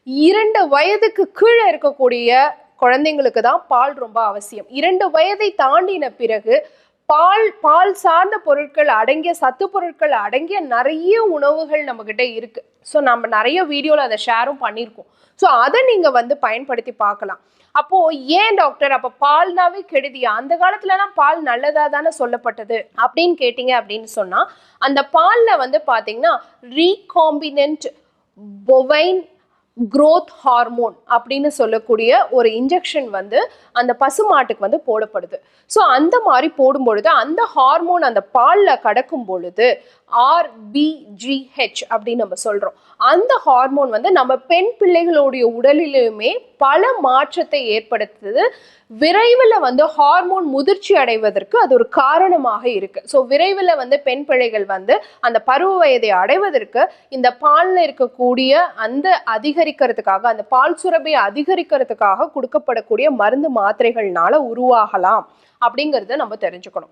2 வயதுக்கு கீழே இருக்கக்கூடிய குழந்தைங்களுக்கு தான் பால் ரொம்ப அவசியம். 2 வயதை தாண்டின பிறகு பால் சார்ந்த பொருட்கள் அடங்கிய சத்து பொருட்கள் அடங்கிய நிறைய உணவுகள் நம்ம கிட்ட இருக்கு. ஸோ நம்ம நிறைய வீடியோல அதை ஷேரும் பண்ணியிருக்கோம். ஸோ அதை நீங்க பயன்படுத்தி பார்க்கலாம். அப்போ ஏன் டாக்டர் அப்ப பால்னாவே கெடுதியா? அந்த காலத்துலலாம் பால் நல்லதா தானே சொல்லப்பட்டது அப்படின்னு கேட்டீங்க அப்படின்னு சொன்னா, அந்த பால்ல பாத்தீங்கன்னா ரீகாம்பினன்ட் பொவைன் growth ஹார்மோன் அப்படின்னு சொல்லக்கூடிய ஒரு இன்ஜெக்ஷன் அந்த பசுமாட்டுக்கு போடப்படுது. ஸோ அந்த மாதிரி போடும் பொழுது அந்த ஹார்மோன் அந்த பாலில் கடக்கும் பொழுது RBGH அப்படின்னு நம்ம சொல்றோம். அந்த ஹார்மோன் நம்ம பெண் பிள்ளைகளுடைய உடலிலுமே பல மாற்றத்தை ஏற்படுத்துது. விரைவில் ஹார்மோன் முதிர்ச்சி அடைவதற்கு அது ஒரு காரணமாக இருக்கு. ஸோ விரைவில் பெண் பிள்ளைகள் அந்த பருவ வயதை அடைவதற்கு இந்த பாலில் இருக்கக்கூடிய அந்த அதிகரிக்கிறதுக்காக அந்த பால் சுரப்பை அதிகரிக்கிறதுக்காக கொடுக்கப்படக்கூடிய மருந்து மாத்திரைகள்னால உருவாகலாம் அப்படிங்கிறத நம்ம தெரிஞ்சுக்கணும்.